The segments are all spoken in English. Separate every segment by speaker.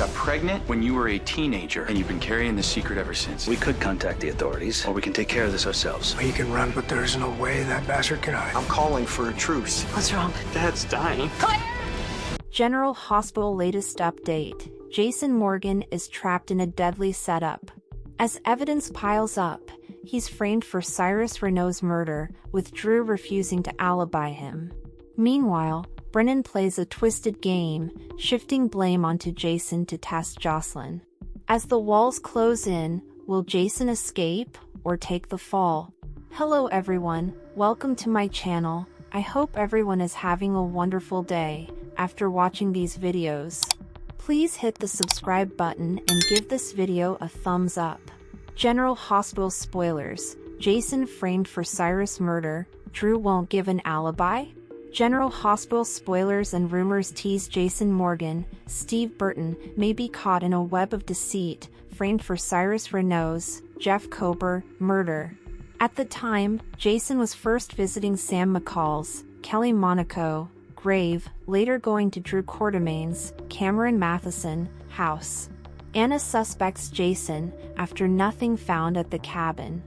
Speaker 1: got pregnant when you were a teenager, and you've been carrying the secret ever since.
Speaker 2: We could contact the authorities, or we can take care of this ourselves.
Speaker 3: He can run, but there's no way that bastard can hide.
Speaker 1: I'm calling for a truce.
Speaker 4: What's wrong?
Speaker 1: Dad's dying.
Speaker 5: General Hospital latest update. Jason Morgan is trapped in a deadly setup. As evidence piles up, he's framed for Cyrus Renault's murder, with Drew refusing to alibi him. Meanwhile, Brennan plays a twisted game, shifting blame onto Jason to test Jocelyn. As the walls close in, will Jason escape or take the fall? Hello everyone, welcome to my channel. I hope everyone is having a wonderful day after watching these videos. Please hit the subscribe button and give this video a thumbs up. General Hospital spoilers. Jason framed for Cyrus murder, Drew won't give an alibi? General Hospital spoilers and rumors tease Jason Morgan, Steve Burton, may be caught in a web of deceit, framed for Cyrus Renault's, Jeff Kober, murder. At the time, Jason was first visiting Sam McCall's, Kelly Monaco, grave, later going to Drew Quartermain's, Cameron Matheson, house. Anna suspects Jason, after nothing found at the cabin.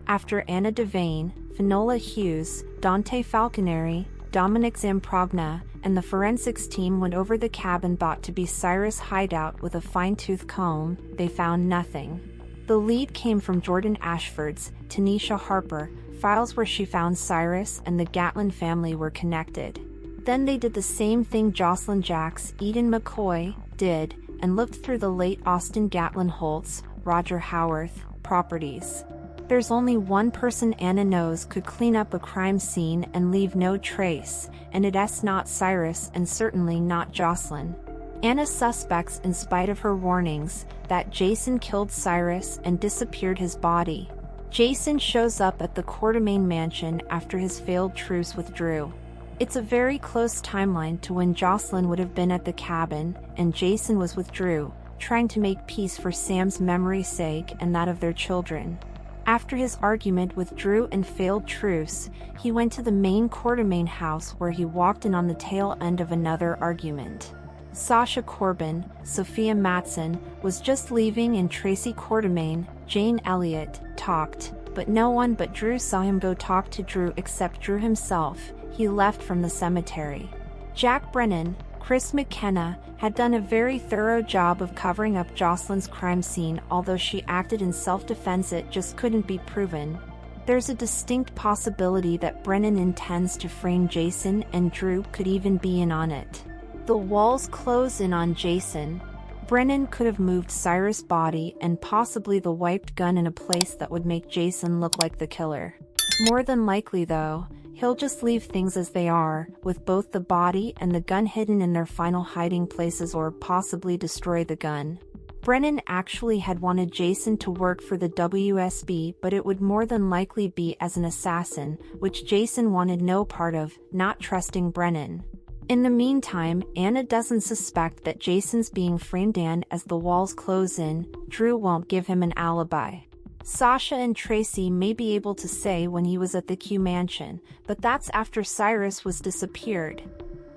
Speaker 5: After Anna Devane, Finola Hughes, Dante Falconeri, Dominic Zamprogna, and the forensics team went over the cabin thought to be Cyrus' hideout with a fine-tooth comb, they found nothing. The lead came from Jordan Ashford's, Tanisha Harper, files where she found Cyrus and the Gatlin family were connected. Then they did the same thing Jocelyn Jacks, Eden McCoy, did, and looked through the late Austin Gatlin Holtz, Roger Howarth, properties. There's only one person Anna knows could clean up a crime scene and leave no trace, and it's not Cyrus and certainly not Jocelyn. Anna suspects, in spite of her warnings, that Jason killed Cyrus and disappeared his body. Jason shows up at the Quartermain mansion after his failed truce with Drew. It's a very close timeline to when Jocelyn would have been at the cabin, and Jason was with Drew, trying to make peace for Sam's memory's sake and that of their children. After his argument with Drew and failed truce, he went to the main Quartermain house where he walked in on the tail end of another argument. Sasha Corbin, Sophia Matson, was just leaving and Tracy Quartermain, Jane Elliott, talked, but no one but Drew saw him go talk to Drew except Drew himself. He left from the cemetery. Jack Brennan, Chris McKenna, had done a very thorough job of covering up Jocelyn's crime scene, although she acted in self-defense it just couldn't be proven. There's a distinct possibility that Brennan intends to frame Jason and Drew could even be in on it. The walls close in on Jason. Brennan could have moved Cyrus' body and possibly the wiped gun in a place that would make Jason look like the killer. More than likely though, he'll just leave things as they are, with both the body and the gun hidden in their final hiding places or possibly destroy the gun. Brennan actually had wanted Jason to work for the WSB, but it would more than likely be as an assassin, which Jason wanted no part of, not trusting Brennan. In the meantime, Anna doesn't suspect that Jason's being framed, and as the walls close in, Drew won't give him an alibi. Sasha and Tracy may be able to say when he was at the Q mansion, but that's after Cyrus was disappeared.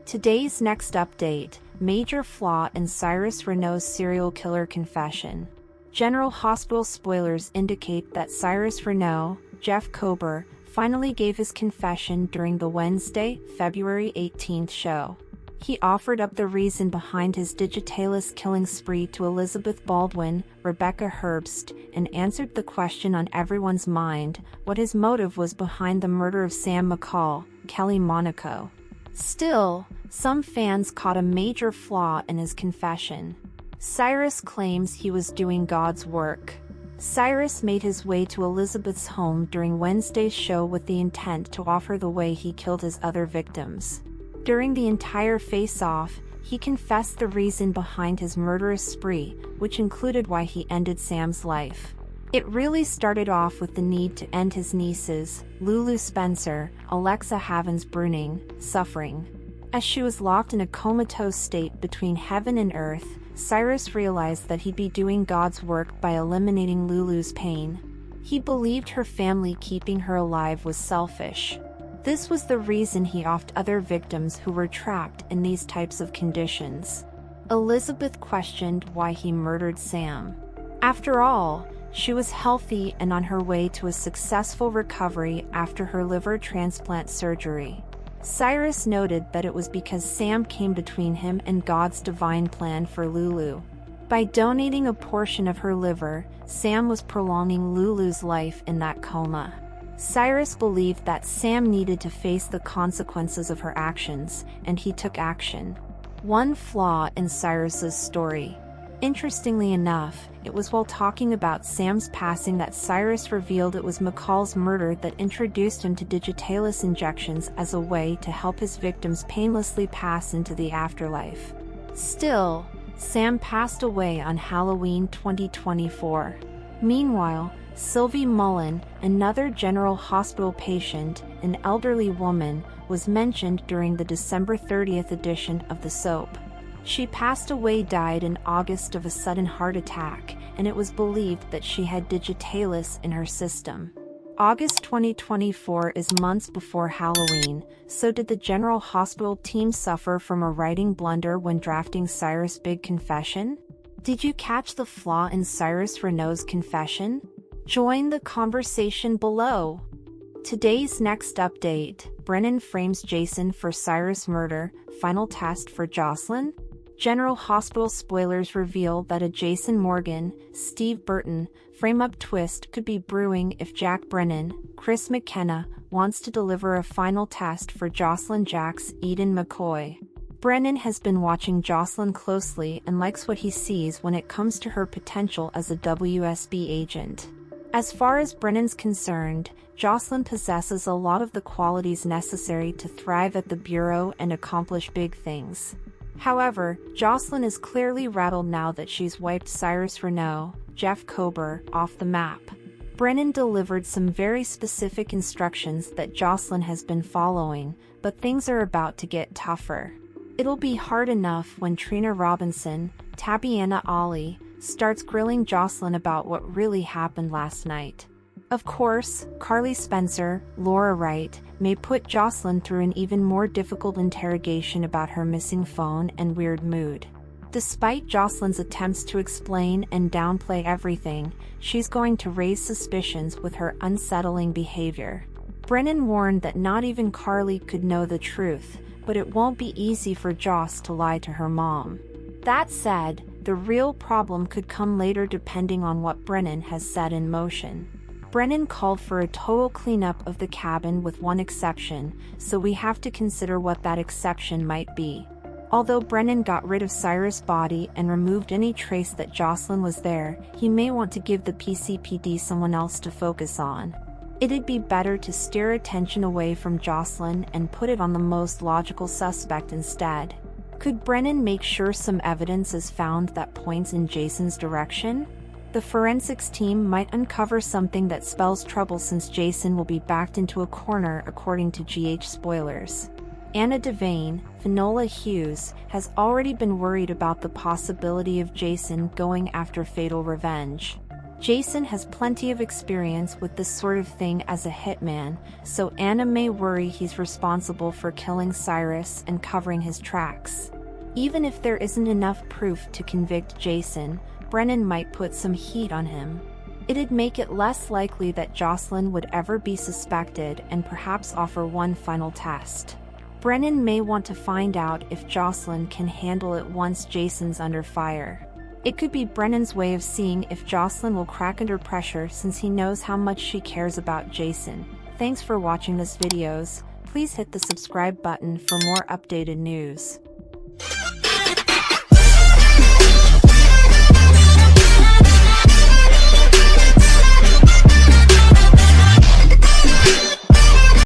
Speaker 5: Today's next update, major flaw in Cyrus Renault's serial killer confession. General Hospital spoilers indicate that Cyrus Renault, Jeff Kober, finally gave his confession during the Wednesday, February 18th show. He offered up the reason behind his digitalis killing spree to Elizabeth Baldwin, Rebecca Herbst, and answered the question on everyone's mind, what his motive was behind the murder of Sam McCall, Kelly Monaco. Still, some fans caught a major flaw in his confession. Cyrus claims he was doing God's work. Cyrus made his way to Elizabeth's home during Wednesday's show with the intent to offer the way he killed his other victims. During the entire face-off, he confessed the reason behind his murderous spree, which included why he ended Sam's life. It really started off with the need to end his nieces, Lulu Spencer, Alexa Havens Bruning, suffering. As she was locked in a comatose state between heaven and earth, Cyrus realized that he'd be doing God's work by eliminating Lulu's pain. He believed her family keeping her alive was selfish. This was the reason he offed other victims who were trapped in these types of conditions. Elizabeth questioned why he murdered Sam. After all, she was healthy and on her way to a successful recovery after her liver transplant surgery. Cyrus noted that it was because Sam came between him and God's divine plan for Lulu. By donating a portion of her liver, Sam was prolonging Lulu's life in that coma. Cyrus believed that Sam needed to face the consequences of her actions, and he took action. One flaw in Cyrus's story. Interestingly enough, it was while talking about Sam's passing that Cyrus revealed it was McCall's murder that introduced him to digitalis injections as a way to help his victims painlessly pass into the afterlife. Still, Sam passed away on Halloween 2024. Meanwhile, Sylvie Mullen, another General Hospital patient, an elderly woman, was mentioned during the December 30th edition of the soap. She passed away died in August of a sudden heart attack, and it was believed that she had digitalis in her system. August 2024 is months before Halloween, so did the General Hospital team suffer from a writing blunder when drafting Cyrus' big confession? Did you catch the flaw in Cyrus Renault's confession? Join the conversation below. Today's next update: Brennan frames Jason for Cyrus murder, final test for Jocelyn? General Hospital spoilers reveal that a Jason Morgan, Steve Burton, frame-up twist could be brewing if Jack Brennan, Chris McKenna, wants to deliver a final test for Jocelyn Jax Eden McCoy. Brennan has been watching Jocelyn closely and likes what he sees when it comes to her potential as a WSB agent. As far as Brennan's concerned, Jocelyn possesses a lot of the qualities necessary to thrive at the Bureau and accomplish big things. However, Jocelyn is clearly rattled now that she's wiped Cyrus Renault, Jeff Kober, off the map. Brennan delivered some very specific instructions that Jocelyn has been following, but things are about to get tougher. It'll be hard enough when Trina Robinson, Tabiana Ali, starts grilling Jocelyn about what really happened last night. Of course, Carly Spencer, Laura Wright, may put Jocelyn through an even more difficult interrogation about her missing phone and weird mood. Despite Jocelyn's attempts to explain and downplay everything, she's going to raise suspicions with her unsettling behavior. Brennan warned that not even Carly could know the truth, but it won't be easy for Joss to lie to her mom. That said, the real problem could come later depending on what Brennan has set in motion. Brennan called for a total cleanup of the cabin with one exception, so we have to consider what that exception might be. Although Brennan got rid of Cyrus' body and removed any trace that Jocelyn was there, he may want to give the PCPD someone else to focus on. It'd be better to steer attention away from Jocelyn and put it on the most logical suspect instead. Could Brennan make sure some evidence is found that points in Jason's direction? The forensics team might uncover something that spells trouble since Jason will be backed into a corner according to GH spoilers. Anna Devane, Finola Hughes, has already been worried about the possibility of Jason going after fatal revenge. Jason has plenty of experience with this sort of thing as a hitman, so Anna may worry he's responsible for killing Cyrus and covering his tracks. Even if there isn't enough proof to convict Jason, Brennan might put some heat on him. It'd make it less likely that Jocelyn would ever be suspected and perhaps offer one final test. Brennan may want to find out if Jocelyn can handle it once Jason's under fire. It could be Brennan's way of seeing if Jocelyn will crack under pressure since he knows how much she cares about Jason. Thanks for watching this videos. Please hit the subscribe button for more updated news.